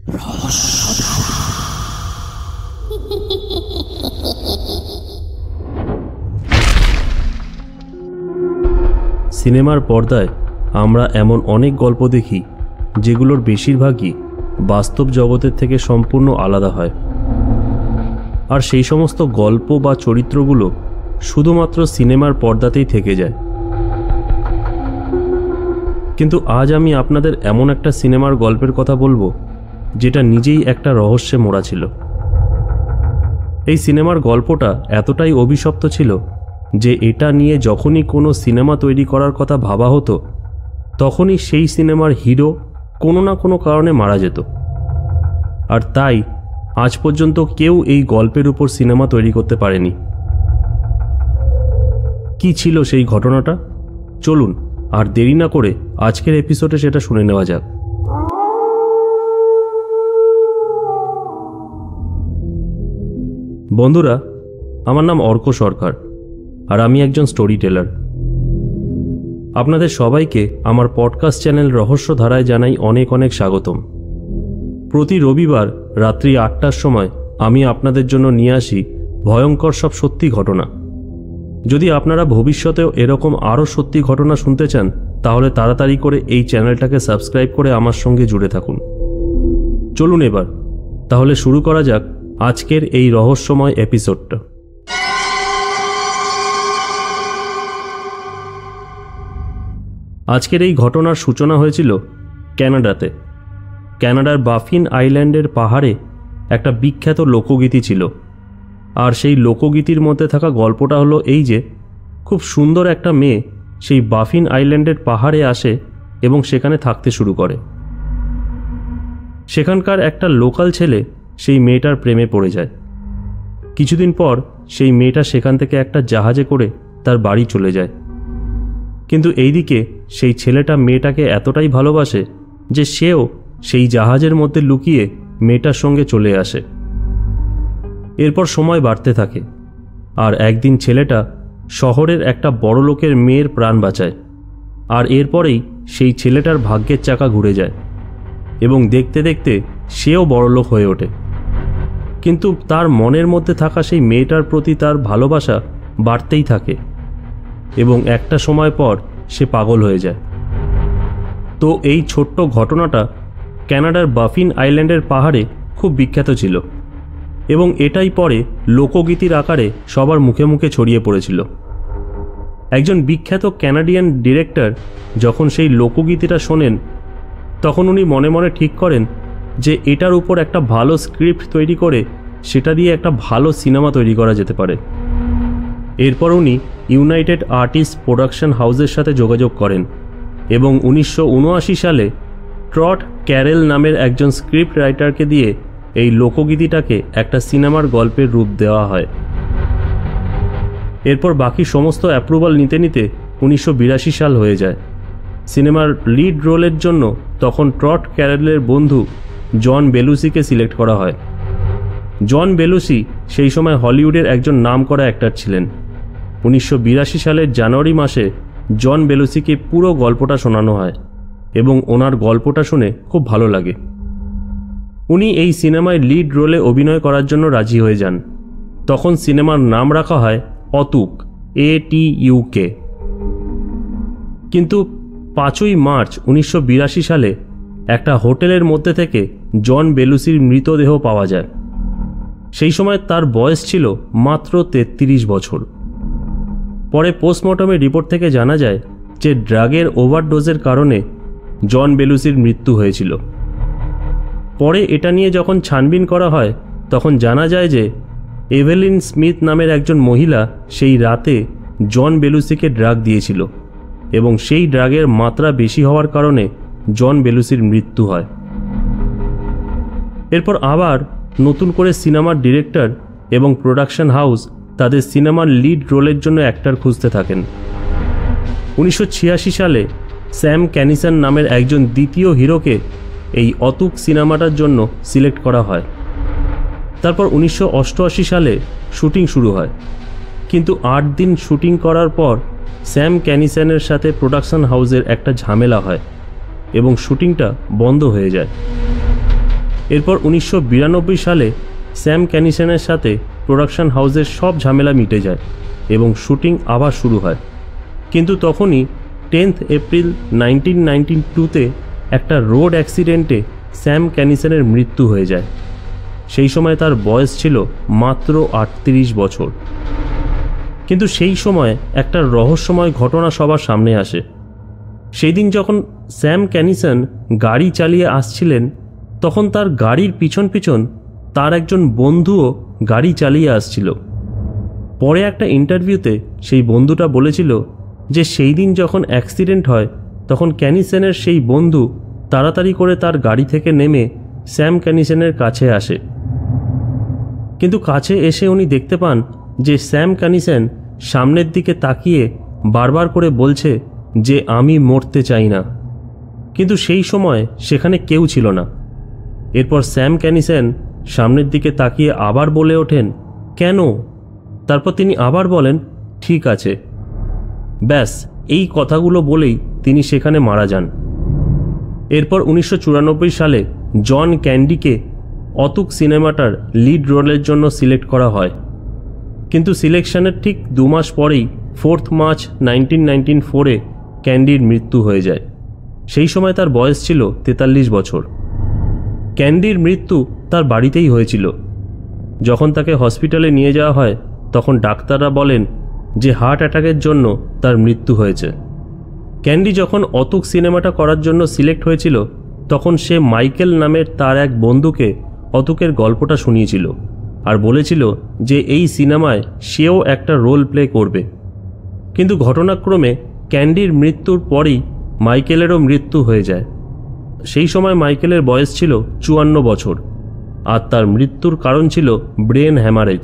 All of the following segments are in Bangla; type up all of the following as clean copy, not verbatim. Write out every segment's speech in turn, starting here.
সিনেমার পর্দায় আমরা এমন অনেক গল্প দেখি যেগুলোর বেশিরভাগই বাস্তব জগতের থেকে সম্পূর্ণ আলাদা হয়, আর সেই সমস্ত গল্প বা চরিত্রগুলো শুধুমাত্র সিনেমার পর্দাতেই থেকে যায়। কিন্তু আজ আমি আপনাদের এমন একটা সিনেমার গল্পের কথা বলবো যেটা নিজেই একটা রহস্যে মোড়া ছিল। এই সিনেমার গল্পটা এতটাই অভিশপ্ত ছিল যে এটা নিয়ে যখনই কোনো সিনেমা তৈরি করার কথা ভাবা হতো তখনই সেই সিনেমার হিরো কোনো না কোনো কারণে মারা যেত। আর তাই আজ পর্যন্ত কেউ এই গল্পের উপর সিনেমা তৈরি করতে পারেনি। কি ছিল সেই ঘটনাটা? চলুন আর দেরি না করে আজকের এপিসোডে সেটা শুনে নেওয়া যাক। বন্ধুরা, আমার নাম অর্ক সরকার আর আমি একজন স্টোরি টেলার। আপনাদের সবাইকে আমার পডকাস্ট চ্যানেল রহস্য ধারায় জানাই অনেক অনেক স্বাগতম। প্রতি রবিবার রাত্রি ৮টার সময় আমি আপনাদের জন্য নিয়ে আসি ভয়ঙ্কর সব সত্যি ঘটনা। যদি আপনারা ভবিষ্যতেও এরকম আরও সত্যি ঘটনা শুনতে চান তাহলে তাড়াতাড়ি করে এই চ্যানেলটাকে সাবস্ক্রাইব করে আমার সঙ্গে জুড়ে থাকুন। চলুন এবার তাহলে শুরু করা যাক আজকের এই রহস্যময় এপিসোডটা। আজকের এই ঘটনার সূচনা হয়েছিল কানাডাতে। কানাডার বাফিন আইল্যান্ডের পাহাড়ে একটা বিখ্যাত লোকগীতি ছিল, আর সেই লোকগীতির মধ্যে থাকা গল্পটা হলো এই যে খুব সুন্দর একটা মেয়ে সেই বাফিন আইল্যান্ডের পাহাড়ে আসে এবং সেখানে থাকতে শুরু করে। সেখানকার একটা লোকাল ছেলে সেই মেয়েটার প্রেমে পড়ে যায়। কিছুদিন পর সেই মেয়েটা সেখান থেকে একটা জাহাজে করে তার বাড়ি চলে যায়। কিন্তু এইদিকে সেই ছেলেটা মেয়েটাকে এতটাই ভালোবাসে যে সেও সেই জাহাজের মধ্যে লুকিয়ে মেয়েটার সঙ্গে চলে আসে। এরপর সময় বাড়তে থাকে, আর একদিন ছেলেটা শহরের একটা বড় লোকের মেয়ের প্রাণ বাঁচায়। আর এরপরেই সেই ছেলেটার ভাগ্যের চাকা ঘুরে যায় এবং দেখতে দেখতে সেও বড়লোক হয়ে ওঠে। কিন্তু তার মনের মধ্যে থাকা সেই মেয়েটার প্রতি তার ভালোবাসা বাড়তেই থাকে এবং একটা সময় পর সে পাগল হয়ে যায়। তো এই ছোট্ট ঘটনাটা কানাডার বাফিন আইল্যান্ডের পাহাড়ে খুব বিখ্যাত ছিল এবং এটাই পরে লোকগীতির আকারে সবার মুখে মুখে ছড়িয়ে পড়েছিল। একজন বিখ্যাত কানাডিয়ান ডিরেক্টর যখন সেই লোকগীতিটা শোনেন তখন উনি মনে মনে ঠিক করেন যে এটার উপর একটা ভালো স্ক্রিপ্ট তৈরি করে সেটা দিয়ে একটা ভালো সিনেমা তৈরি করা যেতে পারে। এরপর উনি ইউনাইটেড আর্টিস্ট প্রোডাকশন হাউসের সাথে যোগাযোগ করেন এবং 1979 সালে ট্রট ক্যারেল নামের একজন স্ক্রিপ্ট রাইটারকে দিয়ে এই লোকগীতিটাকে একটা সিনেমার গল্পের রূপ দেওয়া হয়। এরপর বাকি সমস্ত অ্যাপ্রুভাল নিতে নিতে 1982 সাল হয়ে যায়। সিনেমার লিড রোলের জন্য তখন ট্রট ক্যারেলের বন্ধু জন বেলুসিকে সিলেক্ট করা হয়। জন বেলুসি সেই সময় হলিউডের একজন নামকরা অ্যাক্টর ছিলেন। 1982 সালের জানুয়ারি মাসে জন বেলুসিকে পুরো গল্পটা শোনানো হয় এবং ওনার গল্পটা শুনে খুব ভালো লাগে। উনি এই সিনেমায় লিড রোলে অভিনয় করার জন্য রাজি হয়ে যান। তখন সিনেমার নাম রাখা হয় অতুক, ATUK। কিন্তু 5ই মার্চ 1982 সালে একটা হোটেলের মধ্যে থেকে জন বেলুসির মৃতদেহ পাওয়া যায়। সেই সময় তার বয়স ছিল মাত্র 33 বছর। পরে পোস্টমর্টমের রিপোর্ট থেকে জানা যায় যে ড্রাগের ওভারডোজের কারণে জন বেলুসির মৃত্যু হয়েছিল। পরে এটা নিয়ে যখন ছানবিন করা হয় তখন জানা যায় যে এভেলিন স্মিথ নামের একজন মহিলা সেই রাতে জন বেলুসিকে ড্রাগ দিয়েছিল এবং সেই ড্রাগের মাত্রা বেশি হওয়ার কারণে জন বেলুসির মৃত্যু হয়। এরপর আবার নতুন করে সিনেমার ডিরেক্টর এবং প্রোডাকশন হাউস তাদের সিনেমার লিড রোলের জন্য অ্যাক্টর খুঁজতে থাকেন। 1986 সালে স্যাম ক্যানিসন নামের একজন দ্বিতীয় হিরোকে এই অতুক সিনেমাটার জন্য সিলেক্ট করা হয়। তারপর 1988 সালে শুটিং শুরু হয়, কিন্তু 8 দিন শুটিং করার পর স্যাম ক্যানিসনের সাথে প্রোডাকশন হাউসের একটা ঝামেলা হয় এবং শুটিংটা বন্ধ হয়ে যায়। এরপর 1992 সালে স্যাম ক্যানিসনের সাথে প্রোডাকশন হাউসের সব ঝামেলা মিটে যায় এবং শুটিং আবার শুরু হয়। কিন্তু তখনই 10 এপ্রিল 1992-তে একটা রোড অ্যাক্সিডেন্টে স্যাম ক্যানিসনের মৃত্যু হয়ে যায়। সেই সময় তার বয়স ছিল মাত্র 38 বছর। কিন্তু সেই সময় একটা রহস্যময় ঘটনা সবার সামনে আসে। সেই দিন যখন স্যাম ক্যানিসন গাড়ি চালিয়ে আসছিলেন, তখন তার গাড়ির পিছন পিছন তার একজন বন্ধুও গাড়ি চালিয়ে আসছিল। পরে একটা ইন্টারভিউতে সেই বন্ধুটা বলেছিল যে সেই দিন যখন অ্যাক্সিডেন্ট হয় তখন ক্যানিসনের সেই বন্ধু তাড়াতাড়ি করে তার গাড়ি থেকে নেমে স্যাম ক্যানিসনের কাছে আসে। কিন্তু কাছে এসে উনি দেখতে পান যে স্যাম ক্যানিসন সামনের দিকে তাকিয়ে বারবার করে বলছে যে আমি মরতে চাই না। কিন্তু সেই সময় সেখানে কেউ ছিল না। এরপর স্যাম ক্যানিসন সামনের দিকে তাকিয়ে আবার বলে ওঠেন, কেন? তারপর তিনি আবার বলেন, ঠিক আছে। ব্যাস এই কথাগুলো বলেই তিনি সেখানে মারা যান। এরপর 1994 সালে জন ক্যান্ডিকে অতুক সিনেমাটার লিড রোলের জন্য সিলেক্ট করা হয়। কিন্তু সিলেকশনের ঠিক 2 মাস পরেই 4 মার্চ 1994-এ ক্যান্ডির মৃত্যু হয়ে যায়। সেই সময় তার বয়স ছিল 43 বছর। ক্যান্ডির মৃত্যু তার বাড়িতেই হয়েছিল। যখন তাকে হসপিটালে নিয়ে যাওয়া হয় তখন ডাক্তাররা বলেন যে হার্ট অ্যাটাকের জন্য তার মৃত্যু হয়েছে। ক্যান্ডি যখন অতুক সিনেমাটা করার জন্য সিলেক্ট হয়েছিল তখন সে মাইকেল নামের তার এক বন্ধুকে অতুকের গল্পটা শুনিয়েছিল আর বলেছিল যে এই সিনেমায় সেও একটা রোল প্লে করবে। কিন্তু ঘটনাক্রমে ক্যান্ডির মৃত্যুর পরেই মাইকেলেরও মৃত্যু হয়ে যায়। সেই সময় মাইকেলের বয়স ছিল 54 বছর আর তার মৃত্যুর কারণ ছিল ব্রেন হ্যামারেজ।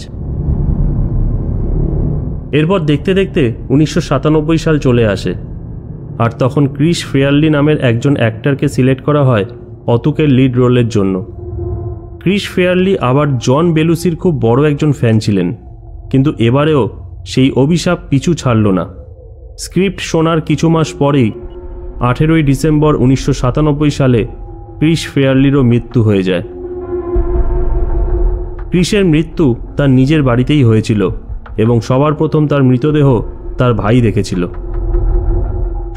এরপর দেখতে দেখতে 1997 সাল চলে আসে আর তখন ক্রিস ফেয়ারলি নামের একজন অ্যাক্টরকে সিলেক্ট করা হয় অতুকের লিড রোলের জন্য। ক্রিস ফেয়ারলি আবার জন বেলুসির খুব বড় একজন ফ্যান ছিলেন, কিন্তু এবারেও সেই অভিশাপ পিছু ছাড়ল না। স্ক্রিপ্ট শোনার কিছু মাস পরেই 18 ডিসেম্বর 1997 সালে ক্রিস ফেয়ারলিরও মৃত্যু হয়ে যায়। ক্রিসের মৃত্যু তার নিজের বাড়িতেই হয়েছিল এবং সবার প্রথম তার মৃতদেহ তার ভাই দেখেছিল।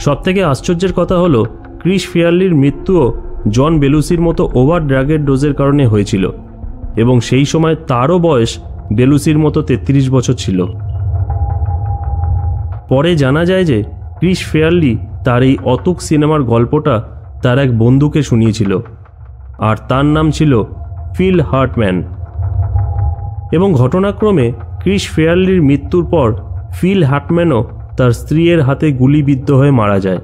সবথেকে আশ্চর্যের কথা হলো ক্রিস ফেয়ারলির মৃত্যুও জন বেলুসির মতো ওভার ড্রাগের ডোজের কারণে হয়েছিল এবং সেই সময় তারও বয়স বেলুসির মতো 33 বছর ছিল। পরে জানা যায় যে ক্রিস ফেয়ারলি তার এই অতুক সিনেমার গল্পটা তার এক বন্ধুকে শুনিয়েছিল আর তার নাম ছিল ফিল হার্টম্যান। এবং ঘটনাক্রমে ক্রিস ফেয়ারলির মৃত্যুর পর ফিল হার্টম্যানও তার স্ত্রীর হাতে গুলিবিদ্ধ হয়ে মারা যায়।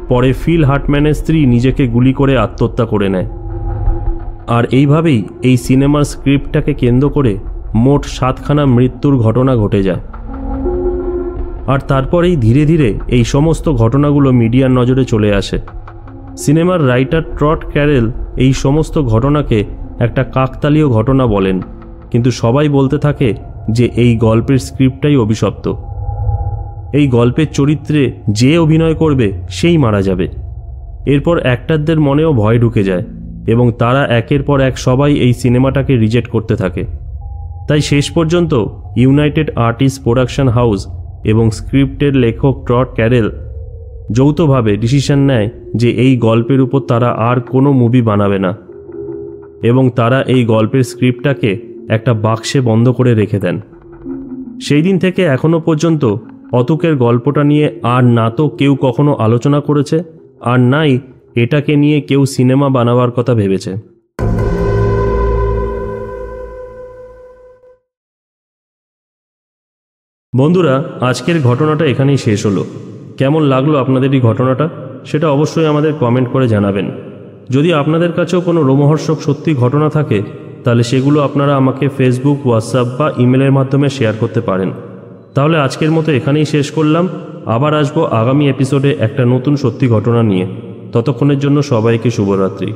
পরে ফিল হার্টম্যানের স্ত্রী নিজেকে গুলি করে আত্মহত্যা করে নেয়। আর এইভাবেই এই সিনেমার স্ক্রিপ্টটাকে কেন্দ্র করে মোট 7খানা মৃত্যুর ঘটনা ঘটে যায়। আর তারপরেই ধীরে ধীরে এই সমস্ত ঘটনাগুলো মিডিয়ার নজরে চলে আসে। সিনেমার রাইটার ট্রট ক্যারেল এই সমস্ত ঘটনাকে একটা কাকতালীয় ঘটনা বলেন, কিন্তু সবাই বলতে থাকে যে এই গল্পের স্ক্রিপ্টটাই অভিশপ্ত। এই গল্পের চরিত্রে যে অভিনয় করবে সেই মারা যাবে। এরপর অ্যাক্টরদের মনেও ভয় ঢুকে যায় এবং তারা একের পর এক সবাই এই সিনেমাটাকে রিজেক্ট করতে থাকে। তাই শেষ পর্যন্ত ইউনাইটেড আর্টিস্ট প্রোডাকশন হাউস এবং স্ক্রিপ্টের লেখক ট্রট ক্যারেল যৌথভাবে ডিসিশন নেয় যে এই গল্পের উপর তারা আর কোনো মুভি বানাবে না এবং তারা এই গল্পের স্ক্রিপ্টটাকে একটা বাক্সে বন্ধ করে রেখে দেন। সেই দিন থেকে এখনো পর্যন্ত অতুকের গল্পটা নিয়ে আর না তো কেউ কখনো আলোচনা করেছে আর নাই এটাকে নিয়ে কেউ সিনেমা বানাবার কথা ভেবেছে। বন্ধুরা, আজকের ঘটনাটা এখানেই শেষ হলো। কেমন লাগলো আপনাদের এই ঘটনাটা সেটা অবশ্যই আমাদের কমেন্ট করে জানাবেন। যদি আপনাদের কাছেও কোনো রোমহর্ষক সত্যি ঘটনা থাকে তাহলে সেগুলো আপনারা আমাকে ফেসবুক, হোয়াটসঅ্যাপ বা ইমেলের মাধ্যমে শেয়ার করতে পারেন। তাহলে আজকের মতো এখানেই শেষ করলাম। আবার আসবো আগামী এপিসোডে একটা নতুন সত্যি ঘটনা নিয়ে। ততক্ষণের জন্য সবাইকে শুভরাত্রি।